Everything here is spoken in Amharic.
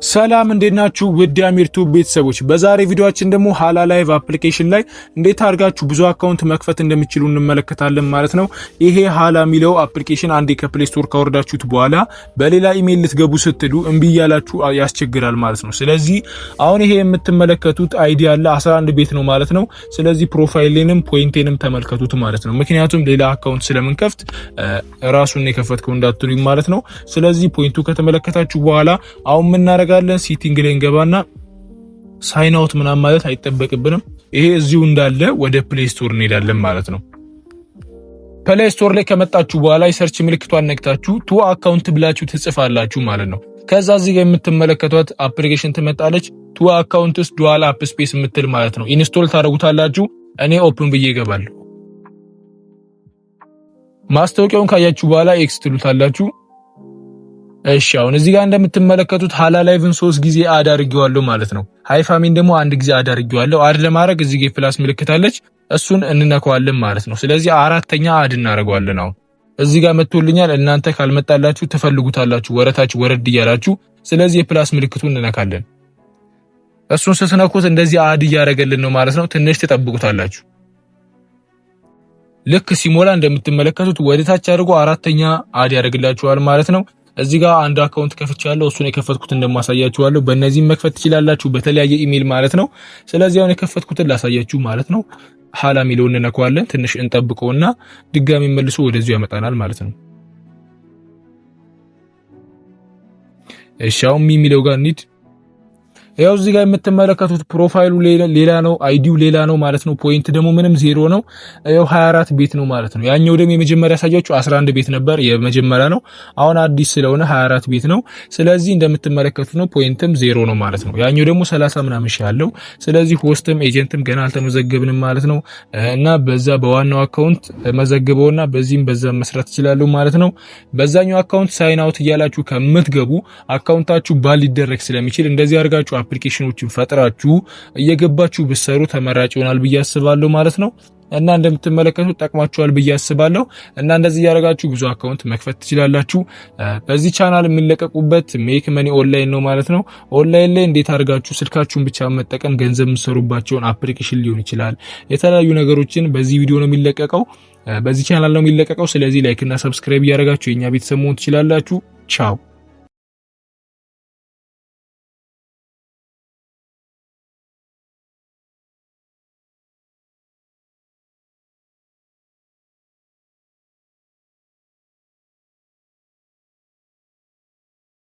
ሰላም እንዴት ናችሁ? ውድ አሚርቱ ቤተሰቦች፣ በዛሬ ቪዲዮአችን ደግሞ ሀላ ላይቭ አፕሊኬሽን ላይ እንዴት አድርጋችሁ ብዙ አካውንት መክፈት እንደምትችሉ እንመለከታለን ማለት ነው። ይሄ ሀላ የሚለው አፕሊኬሽን አንዴ ከፕሌይ ስቶር ካወረዳችሁት በኋላ በሌላ ኢሜል ልትገቡ ስትሉ እምቢ እያላችሁ ያስቸግራል ማለት ነው። ስለዚህ አሁን ይሄ የምትመለከቱት አይዲ ያለ 11 ቤት ነው ማለት ነው። ስለዚህ ፕሮፋይሌንም ፖይንቴንም ተመልከቱት ማለት ነው። ምክንያቱም ሌላ አካውንት ስለምንከፍት ራሱን የከፈትከው እንዳትሉኝ ማለት ነው። ስለዚህ ፖይንቱ ከተመለከታችሁ በኋላ አሁን ምናረጋለን ሲቲንግ ላይ እንገባና ሳይን አውት ምናምን ማለት አይጠበቅብንም። ይሄ እዚሁ እንዳለ ወደ ፕሌይ ስቶር እንሄዳለን ማለት ነው። ፕሌይ ስቶር ላይ ከመጣችሁ በኋላ የሰርች ምልክቷን ነክታችሁ ቱ አካውንት ብላችሁ ትጽፋላችሁ ማለት ነው። ከዛ እዚህ ጋር የምትመለከቷት አፕሊኬሽን ትመጣለች። ቱ አካውንትስ ዱዋል አፕ ስፔስ የምትል ማለት ነው። ኢንስቶል ታደርጉታላችሁ። እኔ ኦፕን ብዬ እገባለሁ። ማስታወቂያውን ካያችሁ በኋላ ኤክስ ትሉታላችሁ። እሺ አሁን እዚህ ጋር እንደምትመለከቱት ሀላ ላይቭን 3 ጊዜ አድ አድርጌዋለሁ ማለት ነው። ሃይ ፋሚን ደግሞ አንድ ጊዜ አድ አድርጌዋለሁ። አድ ለማድረግ እዚህ ጋር ፕላስ ምልክት አለች፣ እሱን እንነካዋለን ማለት ነው። ስለዚህ አራተኛ አድ እናደርገዋለን። አሁን እዚህ ጋር መጥቶልኛል። እናንተ ካልመጣላችሁ ትፈልጉታላችሁ ወረታች ወረድ እያላችሁ። ስለዚህ የፕላስ ምልክቱን እንነካለን። እሱን ስትነኩት እንደዚህ አድ እያደረገልን ነው ማለት ነው። ትንሽ ትጠብቁታላችሁ። ልክ ሲሞላ እንደምትመለከቱት ወደታች አድርጎ አራተኛ አድ ያደርግላችኋል ማለት ነው። እዚህ ጋር አንድ አካውንት ከፍቻለሁ። እሱን የከፈትኩት እንደማሳያችኋለሁ። በእነዚህም መክፈት ትችላላችሁ በተለያየ ኢሜል ማለት ነው። ስለዚህ አሁን የከፈትኩትን ላሳያችሁ ማለት ነው። ሀላ ሚለውን እንነካዋለን። ትንሽ እንጠብቀውና ድጋሚ መልሶ ወደዚሁ ያመጣናል ማለት ነው። እሺ አሁን የሚለው ጋር እንሂድ። ያው እዚህ ጋር የምትመለከቱት ፕሮፋይሉ ሌላ ነው፣ አይዲው ሌላ ነው ማለት ነው። ፖይንት ደግሞ ምንም ዜሮ ነው። ያው 24 ቤት ነው ማለት ነው። ያኛው ደግሞ የመጀመሪያ ያሳያችሁ 11 ቤት ነበር፣ የመጀመሪያ ነው። አሁን አዲስ ስለሆነ 24 ቤት ነው። ስለዚህ እንደምትመለከቱት ነው፣ ፖይንትም ዜሮ ነው ማለት ነው። ያኛው ደግሞ 30 ምናምን ሺህ ያለው። ስለዚህ ሆስትም ኤጀንትም ገና አልተመዘገብንም ማለት ነው። እና በዛ በዋናው አካውንት መዘግበውና በዚህም በዛ መስራት ይችላሉ ማለት ነው። በዛኛው አካውንት ሳይን አውት እያላችሁ ከምትገቡ አካውንታችሁ ባል ሊደረግ ስለሚችል እንደዚህ አድርጋችሁ አፕሊኬሽኖችን ፈጥራችሁ እየገባችሁ ብትሰሩ ተመራጭ ይሆናል ብዬ አስባለሁ ማለት ነው። እና እንደምትመለከቱት ጠቅማችኋል ብዬ አስባለሁ። እና እንደዚህ ያደርጋችሁ ብዙ አካውንት መክፈት ትችላላችሁ። በዚህ ቻናል የሚለቀቁበት ሜክ መኒ ኦንላይን ነው ማለት ነው። ኦንላይን ላይ እንዴት አድርጋችሁ ስልካችሁን ብቻ መጠቀም ገንዘብ የምትሰሩባቸውን አፕሊኬሽን ሊሆን ይችላል፣ የተለያዩ ነገሮችን በዚህ ቪዲዮ ነው የሚለቀቀው፣ በዚህ ቻናል ነው የሚለቀቀው። ስለዚህ ላይክ እና ሰብስክራይብ እያደረጋችሁ የኛ ቤተሰብ መሆን ትችላላችሁ። ቻው